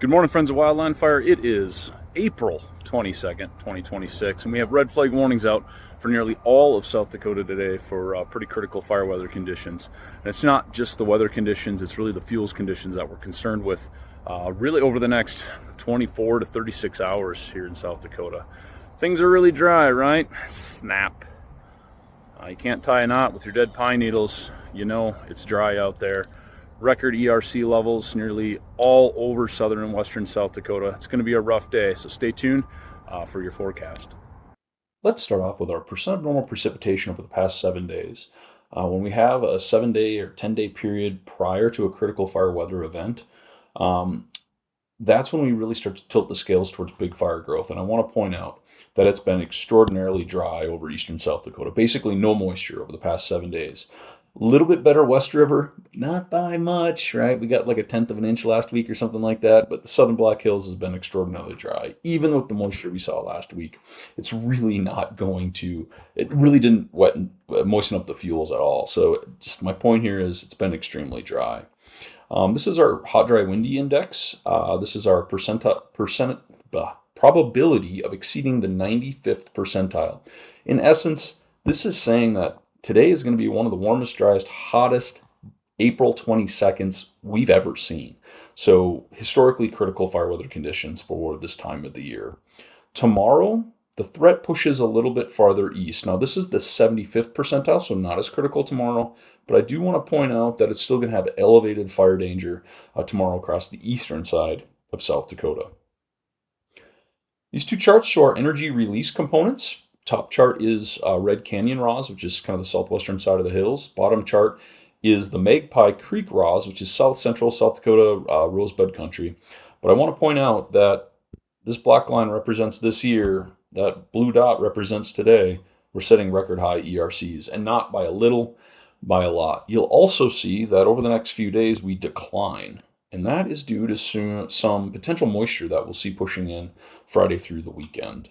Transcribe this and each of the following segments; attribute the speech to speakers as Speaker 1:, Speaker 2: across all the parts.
Speaker 1: Good morning, friends of Wildland Fire. It is April 22nd, 2026, and we have red flag warnings out for nearly all of South Dakota today for pretty critical fire weather conditions. And it's not just the weather conditions, it's really the fuels conditions that we're concerned with really over the next 24 to 36 hours here in South Dakota. Things are really dry, right? Snap. You can't tie a knot with your dead pine needles. You know it's dry out there. Record ERC levels nearly all over southern and western South Dakota. It's going to be a rough day, so stay tuned for your forecast. Let's start off with our percent of normal precipitation over the past 7 days. When we have a 7-day or 10-day period prior to a critical fire weather event, that's when we really start to tilt the scales towards big fire growth. And I want to point out that it's been extraordinarily dry over eastern South Dakota, basically no moisture over the past 7 days. A little bit better West River, not by much, right? We got like 1/10 of an inch last week or something like that, but the southern Black Hills has been extraordinarily dry. Even with the moisture we saw last week, it's really not going to, it really didn't moisten up the fuels at all. So just my point here is it's been extremely dry. This is our hot, dry, windy index. This is our probability of exceeding the 95th percentile. In essence, this is saying that today is going to be one of the warmest, driest, hottest April 22nds we've ever seen. So historically critical fire weather conditions for this time of the year. Tomorrow, the threat pushes a little bit farther east. Now, this is the 75th percentile, so not as critical tomorrow, but I do want to point out that it's still going to have elevated fire danger tomorrow across the eastern side of South Dakota. These two charts show our energy release components. Top chart is Red Canyon RAWs, which is kind of the southwestern side of the hills. Bottom chart is the Magpie Creek RAWs, which is south central South Dakota rosebud country. But I want to point out that this black line represents this year, that blue dot represents today. We're setting record high ERCs, and not by a little, by a lot. You'll also see that over the next few days we decline, and that is due to some potential moisture that we'll see pushing in Friday through the weekend.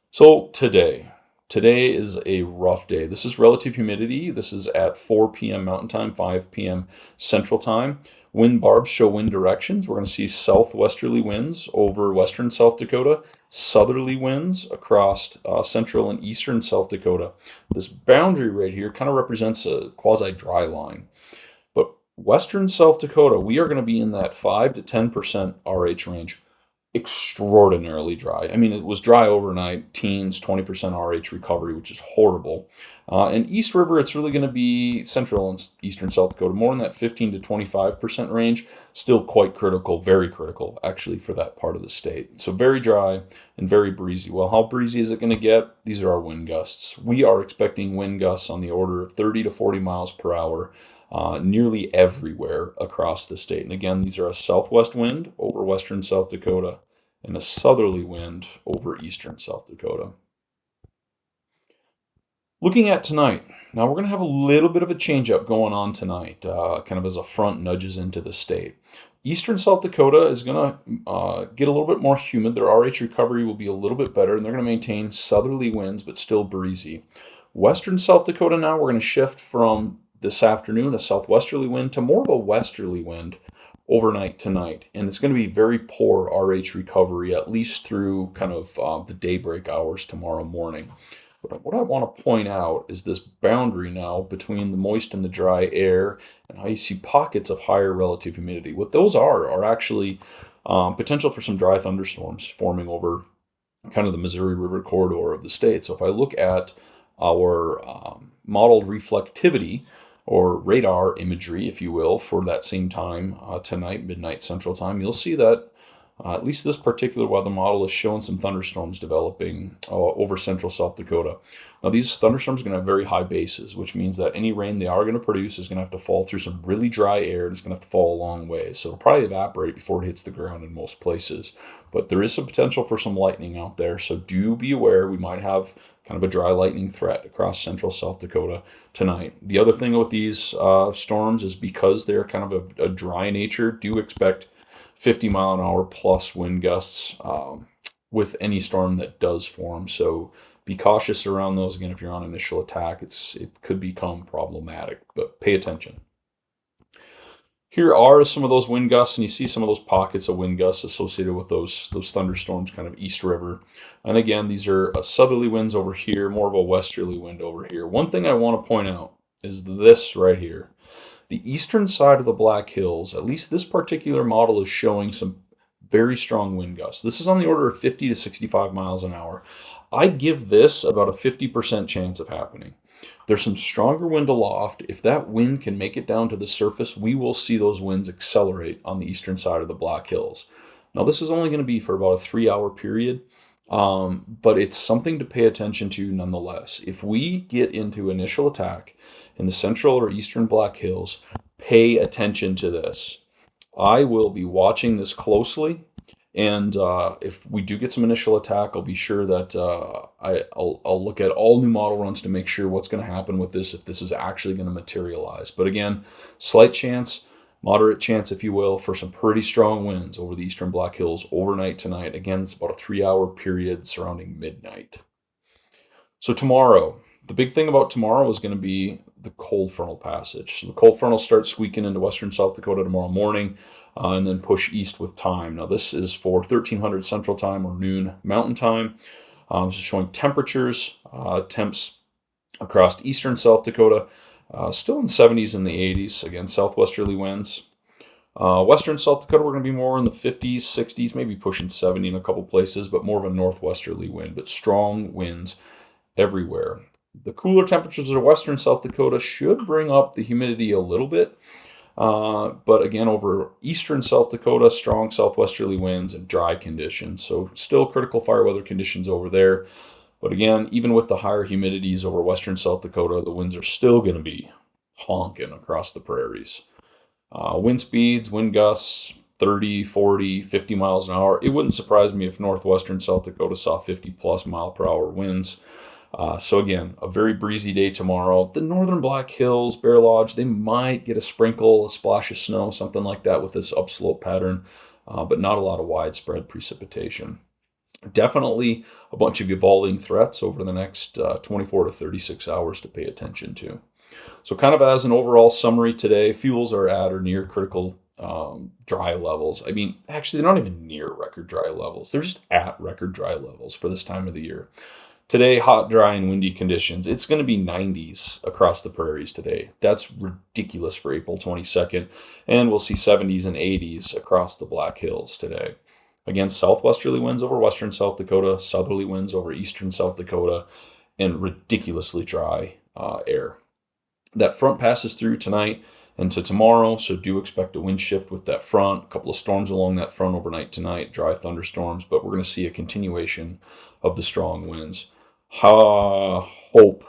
Speaker 1: So today is a rough day. This is relative humidity. This is at 4 p.m. Mountain Time, 5 p.m. Central Time. Wind barbs show wind directions. We're going to see southwesterly winds over western South Dakota, southerly winds across central and eastern South Dakota. This boundary right here kind of represents a quasi-dry line. But western South Dakota, we are going to be in that 5 to 10% RH range. Extraordinarily dry. I mean, it was dry overnight, teens, 20% RH recovery, which is horrible. And East River, it's really going to be central and eastern South Dakota, more in that 15 to 25% range. Still quite critical, very critical, actually, for that part of the state. So very dry and very breezy. Well, how breezy is it going to get? These are our wind gusts. We are expecting wind gusts on the order of 30 to 40 miles per hour. Nearly everywhere across the state. And again, these are a southwest wind over western South Dakota and a southerly wind over eastern South Dakota. Looking at tonight, now we're going to have a little bit of a change up going on tonight, kind of as a front nudges into the state. Eastern South Dakota is going to get a little bit more humid. Their RH recovery will be a little bit better, and they're going to maintain southerly winds, but still breezy. Western South Dakota now, we're going to shift from this afternoon, a southwesterly wind to more of a westerly wind overnight tonight. And it's going to be very poor RH recovery, at least through kind of the daybreak hours tomorrow morning. But what I want to point out is this boundary now between the moist and the dry air, and how you see pockets of higher relative humidity. What those are actually potential for some dry thunderstorms forming over kind of the Missouri River corridor of the state. So if I look at our modeled reflectivity, or radar imagery, if you will, for that same time tonight, midnight Central Time, you'll see that at least this particular weather model is showing some thunderstorms developing over central South Dakota. Now, these thunderstorms are going to have very high bases, which means that any rain they are going to produce is going to have to fall through some really dry air, and it's going to have to fall a long ways. So it'll probably evaporate before it hits the ground in most places. But there is some potential for some lightning out there, so do be aware. We might have kind of a dry lightning threat across central South Dakota tonight. The other thing with these storms is because they're kind of a dry nature, do expect 50 mile an hour plus wind gusts with any storm that does form. So be cautious around those. Again, if you're on initial attack, it could become problematic, but pay attention. Here are some of those wind gusts, and you see some of those pockets of wind gusts associated with those thunderstorms kind of east river. And again, these are southerly winds over here, more of a westerly wind over here. One thing I want to point out is this right here. The eastern side of the Black Hills, at least this particular model, is showing some very strong wind gusts. This is on the order of 50 to 65 miles an hour. I give this about a 50% chance of happening. There's some stronger wind aloft. If that wind can make it down to the surface, we will see those winds accelerate on the eastern side of the Black Hills. Now, this is only going to be for about a 3-hour period, but it's something to pay attention to nonetheless. If we get into initial attack in the central or eastern Black Hills, pay attention to this. I will be watching this closely. And if we do get some initial attack, I'll be sure that I'll look at all new model runs to make sure what's going to happen with this, if this is actually going to materialize. But again, slight chance, moderate chance, if you will, for some pretty strong winds over the eastern Black Hills overnight tonight. Again, it's about a 3-hour period surrounding midnight. So tomorrow, the big thing about tomorrow is going to be the cold frontal passage. So the cold frontal starts squeaking into western South Dakota tomorrow morning. And then push east with time. Now, this is for 1300 Central Time or noon Mountain Time. This is showing temperatures, temps across eastern South Dakota, still in the 70s and the 80s. Again, southwesterly winds. Western South Dakota, we're going to be more in the 50s, 60s, maybe pushing 70 in a couple places, but more of a northwesterly wind, but strong winds everywhere. The cooler temperatures of western South Dakota should bring up the humidity a little bit. But again, over eastern South Dakota, strong southwesterly winds and dry conditions. So still critical fire weather conditions over there. But again, even with the higher humidities over western South Dakota, the winds are still going to be honking across the prairies. Wind speeds, wind gusts, 30, 40, 50 miles an hour. It wouldn't surprise me if northwestern South Dakota saw 50 plus mile per hour winds. So again, a very breezy day tomorrow. The northern Black Hills, Bear Lodge, they might get a sprinkle, a splash of snow, something like that with this upslope pattern, but not a lot of widespread precipitation. Definitely a bunch of evolving threats over the next 24 to 36 hours to pay attention to. So kind of as an overall summary today, fuels are at or near critical dry levels. I mean, actually, they're not even near record dry levels. They're just at record dry levels for this time of the year. Today, hot, dry, and windy conditions. It's going to be 90s across the prairies today. That's ridiculous for April 22nd. And we'll see 70s and 80s across the Black Hills today. Again, southwesterly winds over western South Dakota, southerly winds over eastern South Dakota, and ridiculously dry air. That front passes through tonight into tomorrow, so do expect a wind shift with that front. A couple of storms along that front overnight tonight, dry thunderstorms, but we're going to see a continuation of the strong winds. Hope.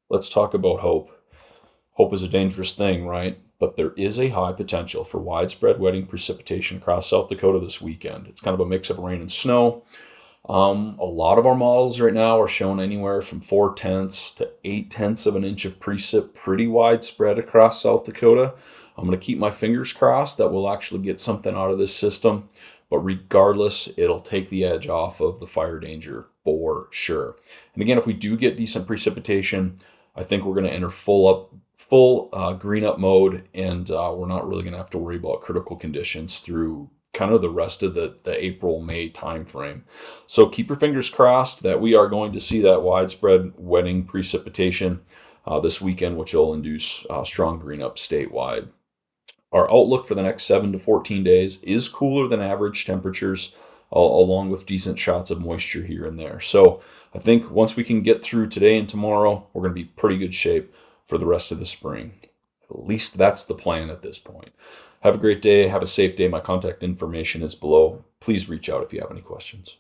Speaker 1: Let's talk about hope. Hope is a dangerous thing, right? But there is a high potential for widespread wetting precipitation across South Dakota this weekend. It's kind of a mix of rain and snow. A lot of our models right now are showing anywhere from 0.4 to 0.8 of an inch of precip, pretty widespread across South Dakota. I'm going to keep my fingers crossed that we'll actually get something out of this system. But regardless, it'll take the edge off of the fire danger for sure. And again, if we do get decent precipitation, I think we're going to enter full green up mode, and we're not really going to have to worry about critical conditions through kind of the rest of the April-May timeframe. So keep your fingers crossed that we are going to see that widespread wetting precipitation this weekend, which will induce strong green up statewide. Our outlook for the next 7 to 14 days is cooler than average temperatures, along with decent shots of moisture here and there. So I think once we can get through today and tomorrow, we're going to be pretty good shape for the rest of the spring. At least that's the plan at this point. Have a great day. Have a safe day. My contact information is below. Please reach out if you have any questions.